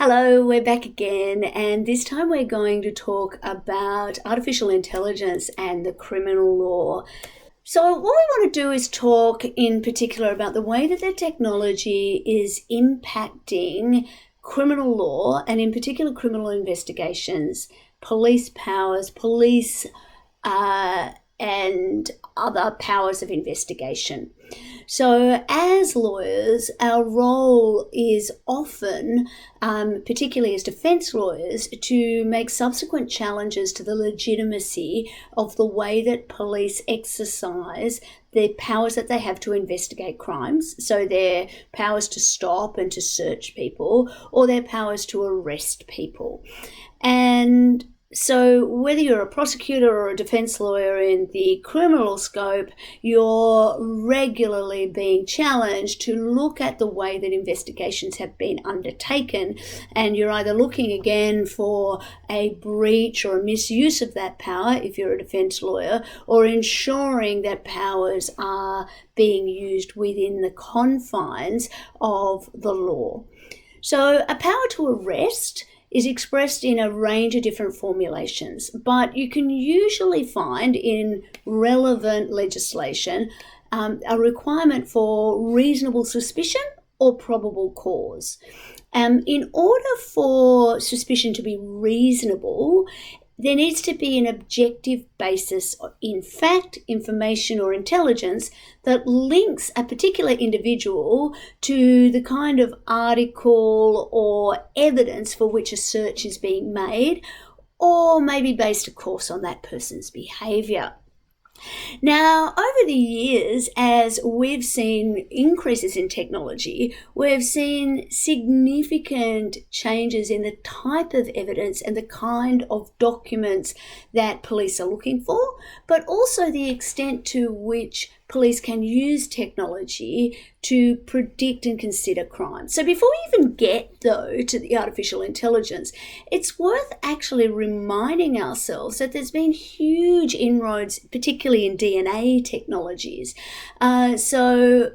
Hello, we're back again, and this time we're going to talk about artificial intelligence and the criminal law. So, what we want to do is talk in particular about the way that the technology is impacting criminal law, and in particular criminal investigations, police powers, and other powers of investigation. So as lawyers, our role is often, particularly as defence lawyers, to make subsequent challenges to the legitimacy of the way that police exercise the powers that they have to investigate crimes. So their powers to stop and to search people, or their powers to arrest people. And so whether you're a prosecutor or a defence lawyer in the criminal scope, you're regularly being challenged to look at the way that investigations have been undertaken, and you're either looking again for a breach or a misuse of that power if you're a defence lawyer, or ensuring that powers are being used within the confines of the law. So a power to arrest is expressed in a range of different formulations, but you can usually find in relevant legislation a requirement for reasonable suspicion or probable cause. In order for suspicion to be reasonable, there needs to be an objective basis in fact, information, or intelligence that links a particular individual to the kind of article or evidence for which a search is being made, or maybe based, of course, on that person's behaviour. Now, over the years, as we've seen increases in technology, we've seen significant changes in the type of evidence and the kind of documents that police are looking for, but also the extent to which police can use technology to predict and consider crime. So before we even get, though, to the artificial intelligence, it's worth actually reminding ourselves that there's been huge inroads, particularly in DNA technologies. So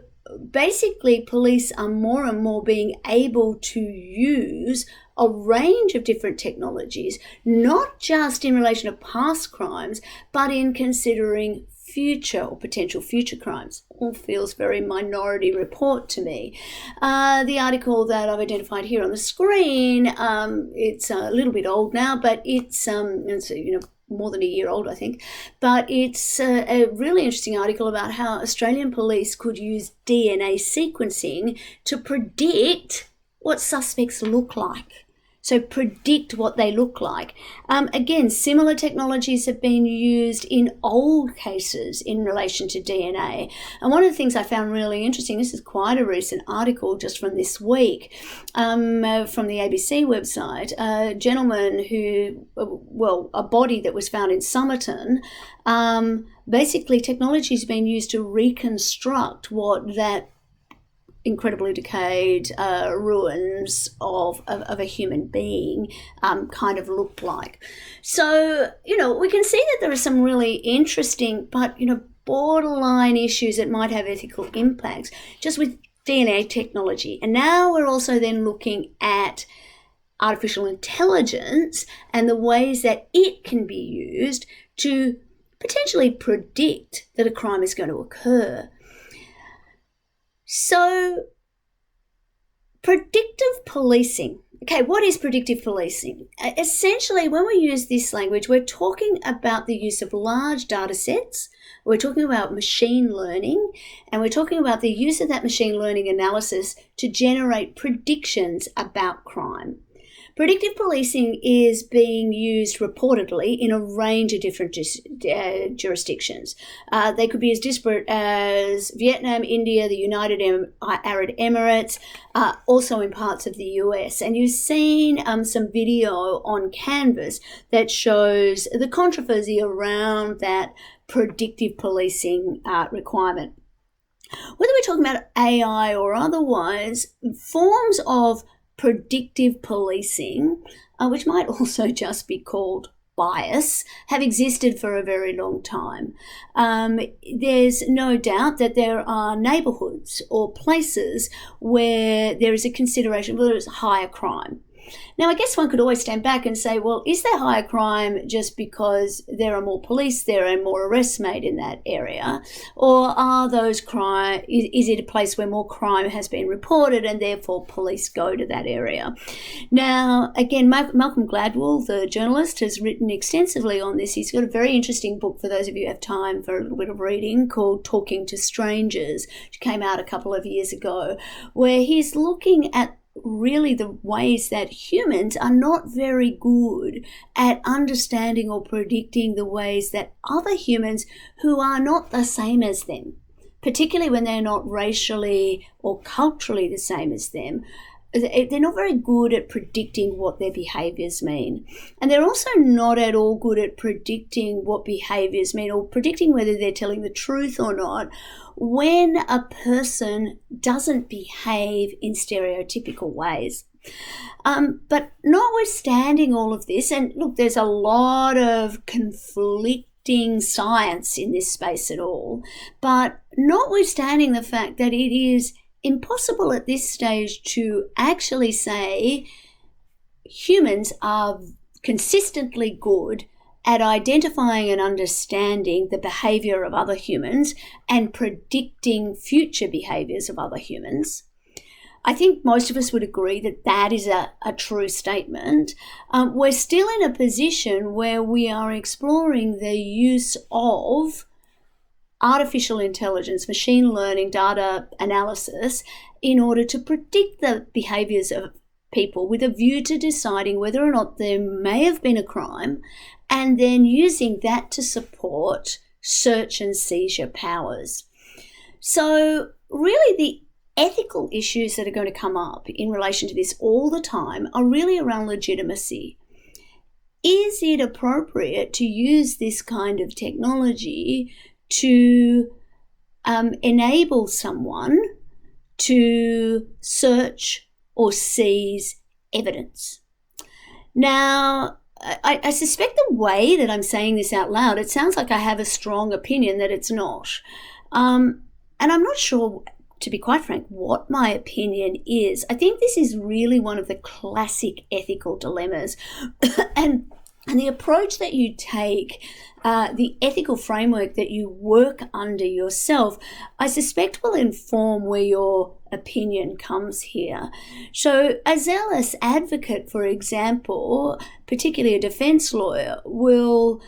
basically, police are more and more being able to use a range of different technologies, not just in relation to past crimes, but in considering future or potential future crimes. All feels very Minority Report to me. The article that I've identified here on the screen, it's a little bit old now, but it's more than a year old, I think. But it's a really interesting article about how Australian police could use DNA sequencing to predict what suspects look like. So predict what they look like. Again, similar technologies have been used in old cases in relation to DNA. And one of the things I found really interesting, this is quite a recent article just from this week, from the ABC website, a gentleman a body that was found in Somerton, basically technology has been used to reconstruct what that incredibly decayed ruins of a human being kind of looked like. So, we can see that there are some really interesting but, borderline issues that might have ethical impacts just with DNA technology. And now we're also then looking at artificial intelligence and the ways that it can be used to potentially predict that a crime is going to occur. So, predictive policing. Okay, what is predictive policing? Essentially, when we use this language, we're talking about the use of large data sets, we're talking about machine learning, and we're talking about the use of that machine learning analysis to generate predictions about crime. Predictive policing is being used reportedly in a range of different jurisdictions. They could be as disparate as Vietnam, India, the United Arab Emirates, also in parts of the US. And you've seen some video on Canvas that shows the controversy around that predictive policing requirement. Whether we're talking about AI or otherwise, forms of predictive policing, which might also just be called bias, have existed for a very long time. There's no doubt that there are neighbourhoods or places where there is a consideration, whether it's higher crime. Now, I guess one could always stand back and say, well, is there higher crime just because there are more police there and more arrests made in that area? Or are those crime, is it a place where more crime has been reported and therefore police go to that area? Now, again, Malcolm Gladwell, the journalist, has written extensively on this. He's got a very interesting book for those of you who have time for a little bit of reading called Talking to Strangers, which came out a couple of years ago, where he's looking at really the ways that humans are not very good at understanding or predicting the ways that other humans who are not the same as them, particularly when they're not racially or culturally the same as them, they're not very good at predicting what their behaviours mean. And they're also not at all good at predicting what behaviours mean or predicting whether they're telling the truth or not when a person doesn't behave in stereotypical ways. But notwithstanding all of this, and look, there's a lot of conflicting science in this space at all, but notwithstanding the fact that it is impossible at this stage to actually say humans are consistently good at identifying and understanding the behaviour of other humans and predicting future behaviours of other humans. I think most of us would agree that that is a true statement. We're still in a position where we are exploring the use of artificial intelligence, machine learning, data analysis in order to predict the behaviours of people with a view to deciding whether or not there may have been a crime, and then using that to support search and seizure powers. So really the ethical issues that are going to come up in relation to this all the time are really around legitimacy. Is it appropriate to use this kind of technology to enable someone to search or seize evidence? Now, I suspect the way that I'm saying this out loud, it sounds like I have a strong opinion that it's not. And I'm not sure, to be quite frank, what my opinion is. I think this is really one of the classic ethical dilemmas. and the approach that you take, the ethical framework that you work under yourself, I suspect will inform where your opinion comes here. So a zealous advocate, for example, particularly a defence lawyer, will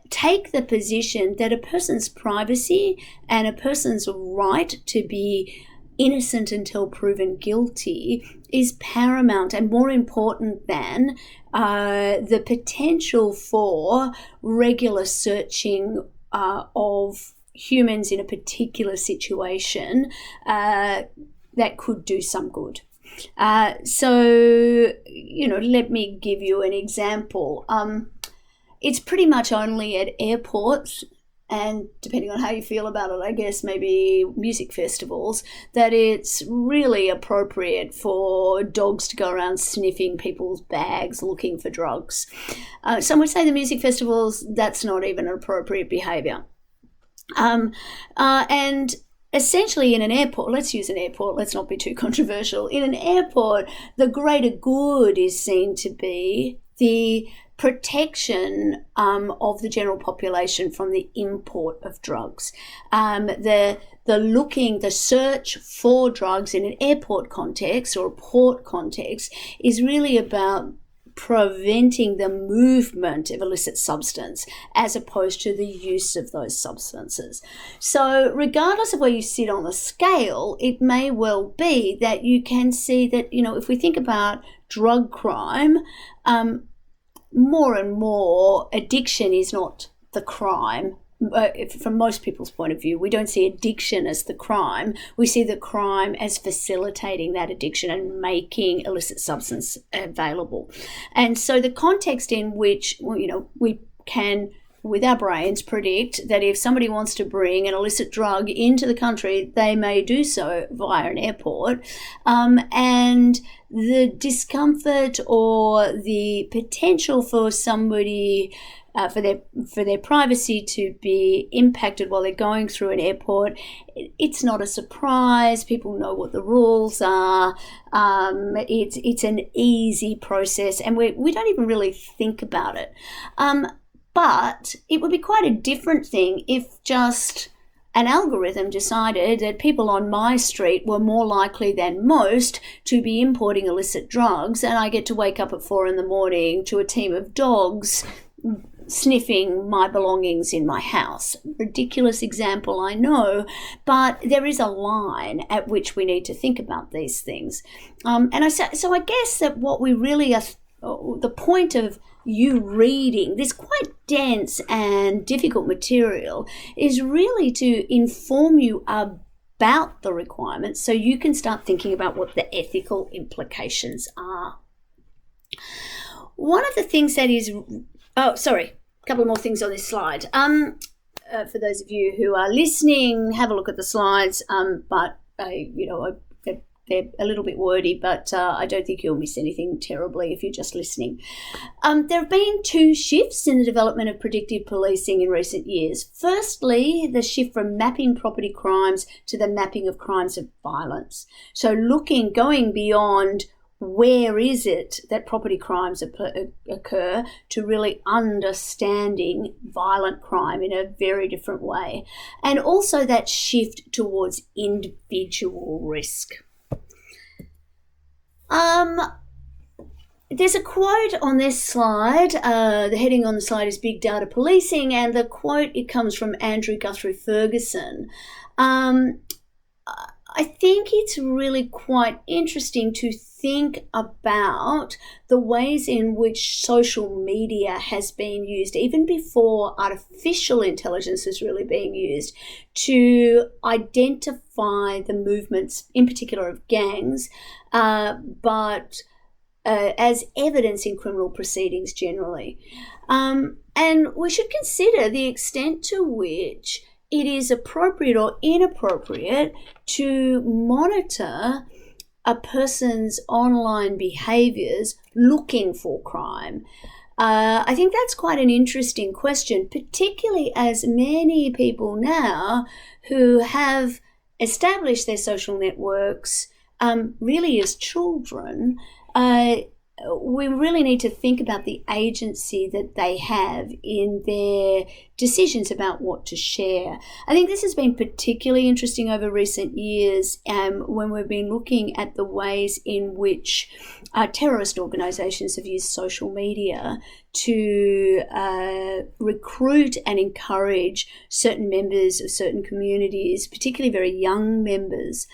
take the position that a person's privacy and a person's right to be innocent until proven guilty is paramount and more important than the potential for regular searching of humans in a particular situation that could do some good. So, let me give you an example. It's pretty much only at airports, and depending on how you feel about it, I guess maybe music festivals, that it's really appropriate for dogs to go around sniffing people's bags looking for drugs. Some would say the music festivals, that's not even an appropriate behaviour. And essentially in an airport, let's use an airport, let's not be too controversial. In an airport, the greater good is seen to be the protection of the general population from the import of drugs. The search for drugs in an airport context or a port context is really about preventing the movement of illicit substance as opposed to the use of those substances. So regardless of where you sit on the scale, it may well be that you can see that, if we think about drug crime, more and more addiction is not the crime. From most people's point of view, we don't see addiction as the crime. We see the crime as facilitating that addiction and making illicit substance available. And so the context in which, we can, with our brains, predict that if somebody wants to bring an illicit drug into the country, they may do so via an airport. And the discomfort or the potential for somebody for their privacy to be impacted while they're going through an airport, it's not a surprise. People know what the rules are. It's an easy process, and we don't even really think about it. But it would be quite a different thing if just an algorithm decided that people on my street were more likely than most to be importing illicit drugs, and I get to wake up at 4 a.m. to a team of dogs sniffing my belongings in my house. Ridiculous example, I know, but there is a line at which we need to think about these things. So I guess that what we really are, the point of you reading this quite dense and difficult material is really to inform you about the requirements so you can start thinking about what the ethical implications are. One of the things that is, a couple more things on this slide. For those of you who are listening, have a look at the slides, but they're a little bit wordy, but I don't think you'll miss anything terribly if you're just listening. There have been 2 shifts in the development of predictive policing in recent years. Firstly, the shift from mapping property crimes to the mapping of crimes of violence. So going beyond where is it that property crimes occur to really understanding violent crime in a very different way. And also that shift towards individual risk. There's a quote on this slide. The heading on the slide is Big Data Policing, and the quote, it comes from Andrew Guthrie Ferguson. I think it's really quite interesting to think about the ways in which social media has been used, even before artificial intelligence is really being used, to identify the movements, in particular of gangs, but as evidence in criminal proceedings generally. And we should consider the extent to which it is appropriate or inappropriate to monitor a person's online behaviours looking for crime. I think that's quite an interesting question, particularly as many people now who have established their social networks really as children, we really need to think about the agency that they have in their decisions about what to share. I think this has been particularly interesting over recent years when we've been looking at the ways in which terrorist organisations have used social media to recruit and encourage certain members of certain communities, particularly very young members,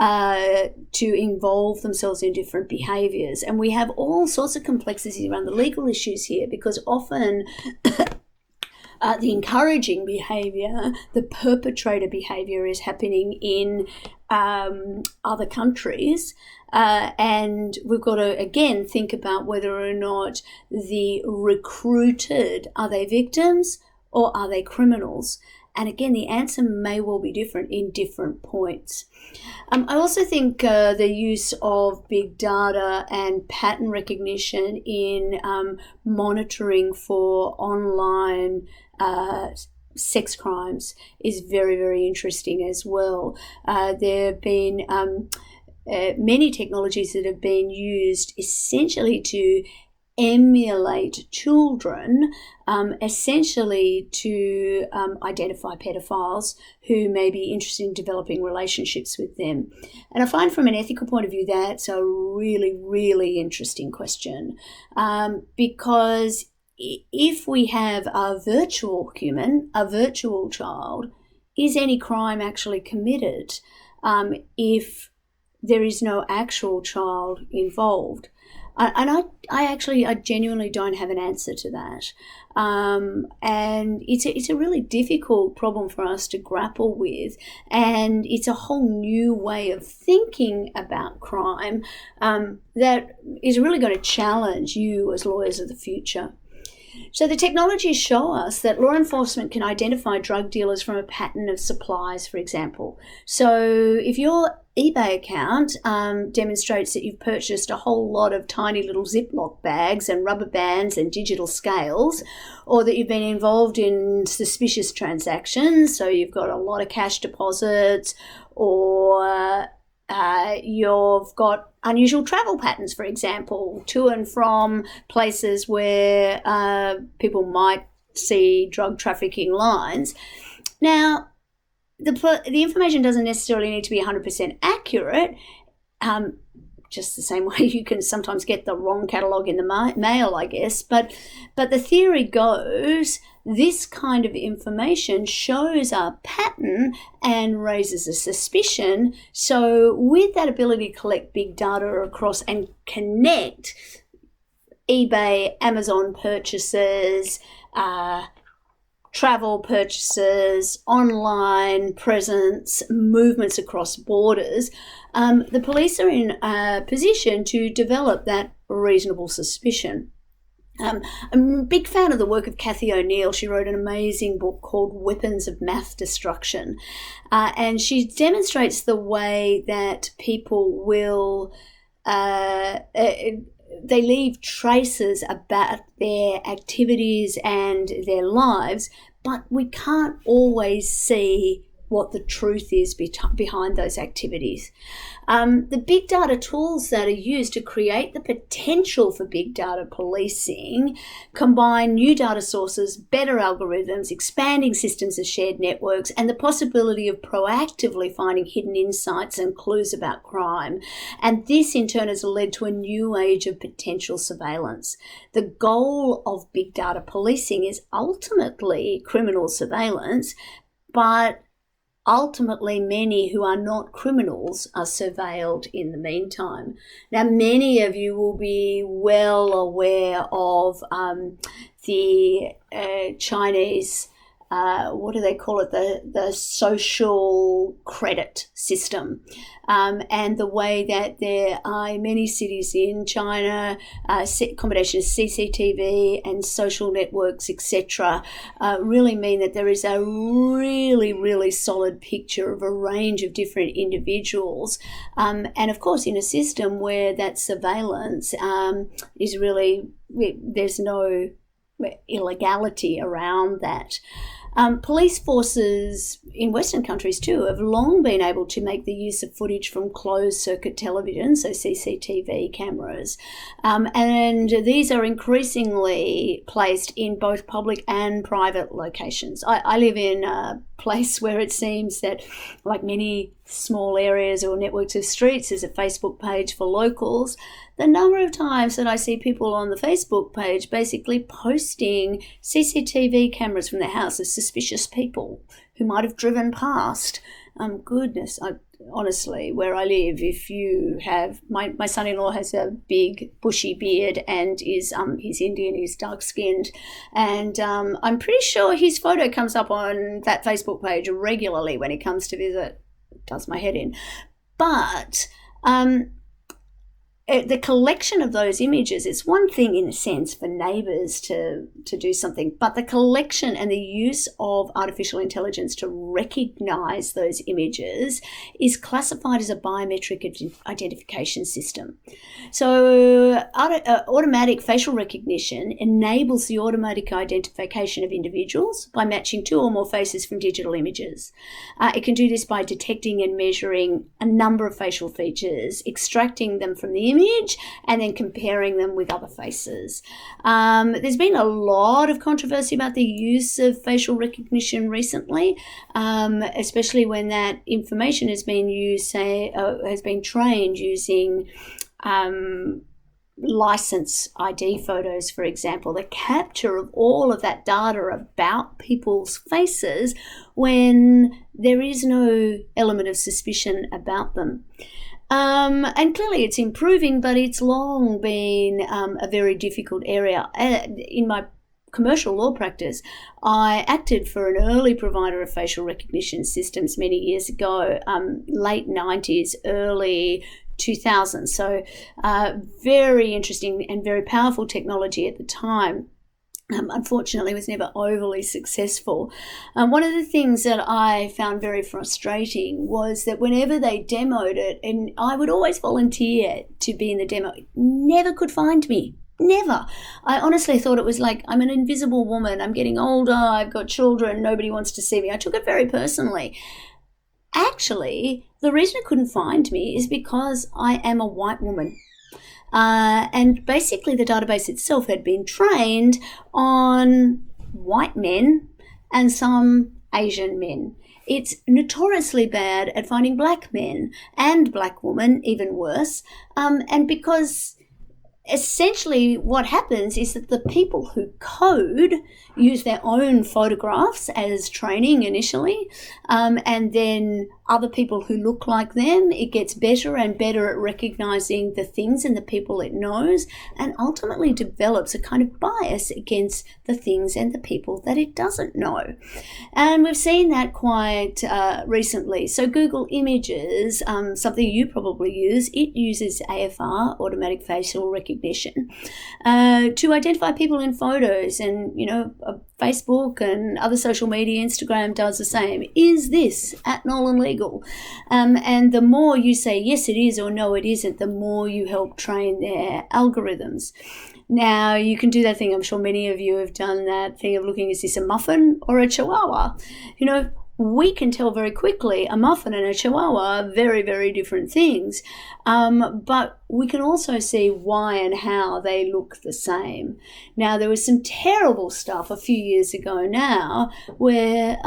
to involve themselves in different behaviours. And we have all sorts of complexities around the legal issues here, because often the encouraging behaviour, the perpetrator behaviour, is happening in other countries. And we've got to, again, think about whether or not the recruited, are they victims or are they criminals? And again, the answer may well be different in different points. I also think the use of big data and pattern recognition in monitoring for online sex crimes is very, very interesting as well. There have been many technologies that have been used essentially to emulate children, essentially to identify pedophiles who may be interested in developing relationships with them. And I find from an ethical point of view that's a really, really interesting question, because if we have a virtual human, a virtual child, is any crime actually committed if there is no actual child involved? And I genuinely don't have an answer to that. And it's a really difficult problem for us to grapple with. And it's a whole new way of thinking about crime that is really going to challenge you as lawyers of the future. So the technologies show us that law enforcement can identify drug dealers from a pattern of supplies, for example. So if your eBay account demonstrates that you've purchased a whole lot of tiny little Ziploc bags and rubber bands and digital scales, or that you've been involved in suspicious transactions, so you've got a lot of cash deposits, or you've got unusual travel patterns, for example, to and from places where people might see drug trafficking lines. Now, the information doesn't necessarily need to be 100% accurate, just the same way you can sometimes get the wrong catalogue in the mail, I guess. But the theory goes this kind of information shows a pattern and raises a suspicion. So with that ability to collect big data across and connect eBay, Amazon purchases, travel purchases, online presence, movements across borders, the police are in a position to develop that reasonable suspicion. I'm a big fan of the work of Cathy O'Neil. She wrote an amazing book called Weapons of Mass Destruction, and she demonstrates the way that people will they leave traces about their activities and their lives, but we can't always see what the truth is behind those activities. The big data tools that are used to create the potential for big data policing combine new data sources, better algorithms, expanding systems of shared networks, and the possibility of proactively finding hidden insights and clues about crime. And this in turn has led to a new age of potential surveillance. The goal of big data policing is ultimately criminal surveillance, but ultimately, many who are not criminals are surveilled in the meantime. Now, many of you will be well aware of the Chinese, what do they call it, the social credit system, and the way that there are many cities in China, combination of CCTV and social networks, etc., really mean that there is a really, really solid picture of a range of different individuals. And of course, in a system where that surveillance is really, there's no illegality around that. Police forces in Western countries too have long been able to make the use of footage from closed circuit television, so CCTV cameras, and these are increasingly placed in both public and private locations. I live in a place where it seems that, like many small areas or networks of streets, there's a Facebook page for locals. The number of times that I see people on the Facebook page basically posting CCTV cameras from their house of suspicious people who might have driven past. Goodness, honestly, where I live, if you have, my son-in-law has a big bushy beard and is he's Indian, he's dark-skinned, and I'm pretty sure his photo comes up on that Facebook page regularly when he comes to visit. It does my head in. But the collection of those images, it's one thing in a sense for neighbours to do something, but the collection and the use of artificial intelligence to recognise those images is classified as a biometric identification system. So automatic facial recognition enables the automatic identification of individuals by matching two or more faces from digital images. It can do this by detecting and measuring a number of facial features, extracting them from the image, and then comparing them with other faces. There's been a lot of controversy about the use of facial recognition recently, especially when that information has been used, has been trained using license ID photos, for example, the capture of all of that data about people's faces when there is no element of suspicion about them. And clearly it's improving, but it's long been a very difficult area. In my commercial law practice, I acted for an early provider of facial recognition systems many years ago, late 90s, early 2000s. So very interesting and very powerful technology at the time. unfortunately was never overly successful. One of the things that I found very frustrating was that whenever they demoed it, and I would always volunteer to be in the demo, never could find me. Never. I honestly thought it was like, I'm an invisible woman, I'm getting older, I've got children, nobody wants to see me. I took it very personally. Actually, the reason it couldn't find me is because I am a white woman. And basically the database itself had been trained on white men and some Asian men. It's notoriously bad at finding black men and black women, even worse. And because essentially what happens is that the people who code use their own photographs as training initially, and then other people who look like them, it gets better and better at recognizing the things and the people it knows, and ultimately develops a kind of bias against the things and the people that it doesn't know. And we've seen that quite recently. So Google Images, something you probably use, it uses AFR, automatic facial recognition, to identify people in photos, and Facebook and other social media, Instagram does the same. Is this at Nolan legal? And the more you say yes it is or no it isn't, the more you help train their algorithms. Now, you can do that thing, I'm sure many of you have done that thing of looking, is this a muffin or a chihuahua? We can tell very quickly a muffin and a chihuahua are very, very different things. But we can also see why and how they look the same. Now, there was some terrible stuff a few years ago now where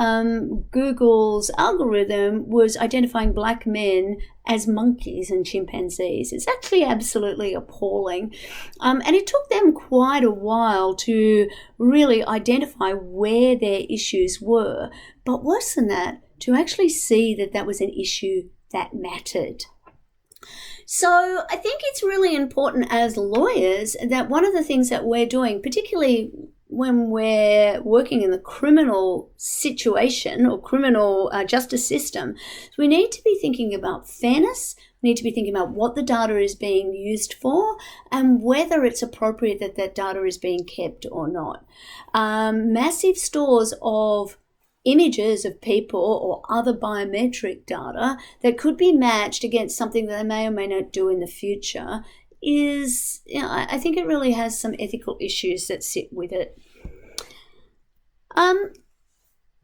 Google's algorithm was identifying black men as monkeys and chimpanzees. It's actually absolutely appalling. And it took them quite a while to really identify where their issues were. But worse than that, to actually see that that was an issue that mattered. So I think it's really important as lawyers that one of the things that we're doing, particularly when we're working in the criminal situation or criminal justice system, we need to be thinking about fairness, we need to be thinking about what the data is being used for and whether it's appropriate that that data is being kept or not. Massive stores of images of people or other biometric data that could be matched against something that they may or may not do in the future is, I think it really has some ethical issues that sit with it.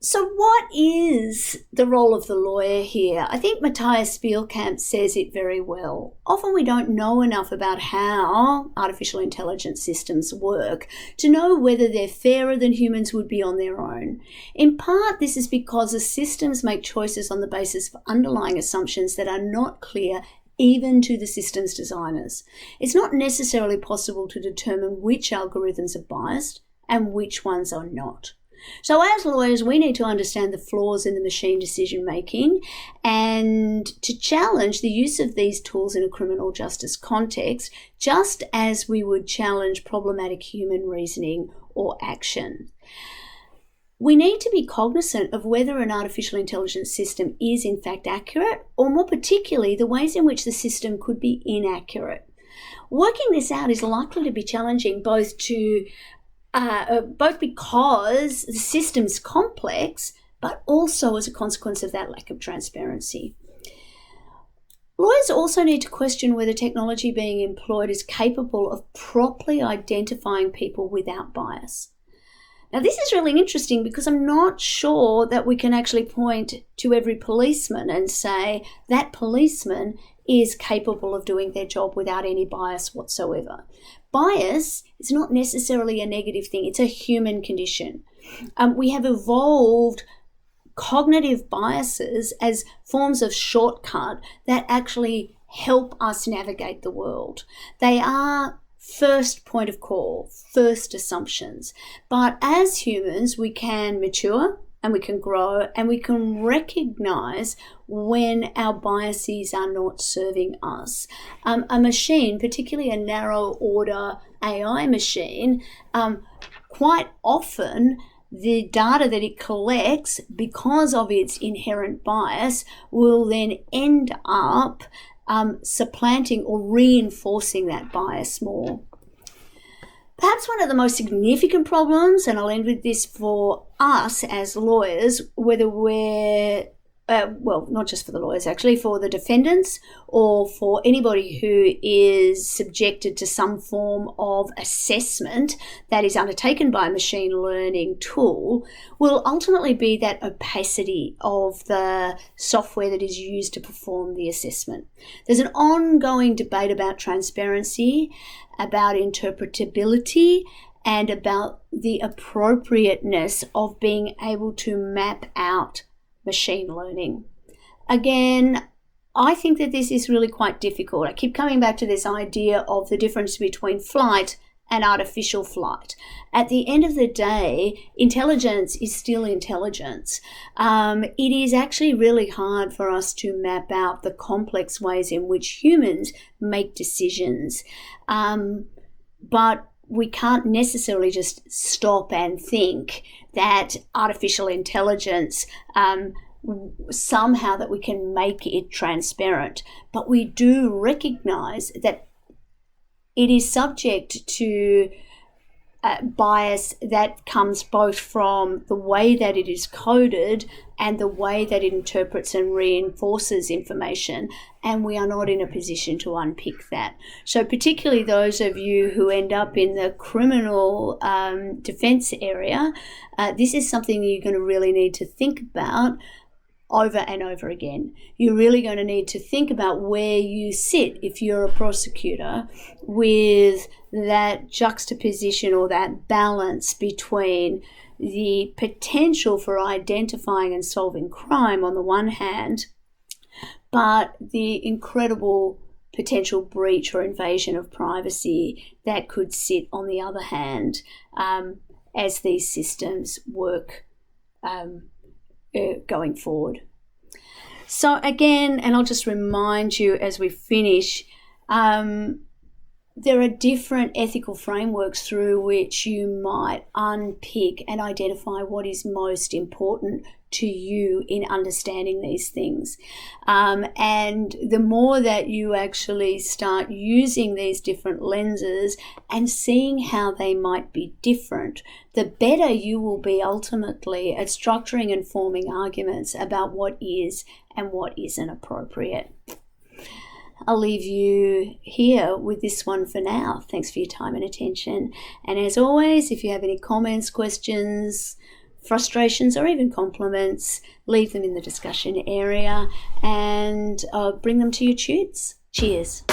So what is the role of the lawyer here? I think Matthias Spielkamp says it very well. Often we don't know enough about how artificial intelligence systems work to know whether they're fairer than humans would be on their own. In part, this is because the systems make choices on the basis of underlying assumptions that are not clear even to the system's designers. It's not necessarily possible to determine which algorithms are biased and which ones are not. So as lawyers, we need to understand the flaws in the machine decision making and to challenge the use of these tools in a criminal justice context, just as we would challenge problematic human reasoning or action. We need to be cognizant of whether an artificial intelligence system is in fact accurate, or more particularly, the ways in which the system could be inaccurate. Working this out is likely to be challenging both because the system's complex, but also as a consequence of that lack of transparency. Lawyers also need to question whether technology being employed is capable of properly identifying people without bias. Now, this is really interesting because I'm not sure that we can actually point to every policeman and say that policeman is capable of doing their job without any bias whatsoever. Bias is not necessarily a negative thing. It's a human condition. We have evolved cognitive biases as forms of shortcut that actually help us navigate the world. They are first point of call, first assumptions. But as humans, we can mature and we can grow and we can recognize when our biases are not serving us. A machine, particularly a narrow order AI machine, quite often the data that it collects, because of its inherent bias, will then end up supplanting or reinforcing that bias more. Perhaps one of the most significant problems, and I'll end with this for us as lawyers, whether we're not just for the lawyers actually, for the defendants or for anybody who is subjected to some form of assessment that is undertaken by a machine learning tool, will ultimately be that opacity of the software that is used to perform the assessment. There's an ongoing debate about transparency, about interpretability, and about the appropriateness of being able to map out machine learning. Again, I think that this is really quite difficult. I keep coming back to this idea of the difference between flight and artificial flight. At the end of the day, intelligence is still intelligence. It is actually really hard for us to map out the complex ways in which humans make decisions. But we can't necessarily just stop and think that artificial intelligence somehow that we can make it transparent. But we do recognize that it is subject to bias that comes both from the way that it is coded and the way that it interprets and reinforces information, and we are not in a position to unpick that. So particularly those of you who end up in the criminal defense area, this is something you're going to really need to think about over and over again. You're really going to need to think about where you sit if you're a prosecutor with that juxtaposition or that balance between the potential for identifying and solving crime on the one hand, but the incredible potential breach or invasion of privacy that could sit on the other hand as these systems work going forward. So again, and I'll just remind you as we finish, there are different ethical frameworks through which you might unpick and identify what is most important to you in understanding these things. And the more that you actually start using these different lenses and seeing how they might be different, the better you will be ultimately at structuring and forming arguments about what is and what isn't appropriate. I'll leave you here with this one for now. Thanks for your time and attention. And as always, if you have any comments, questions, frustrations, or even compliments, leave them in the discussion area and bring them to your tunes. Cheers.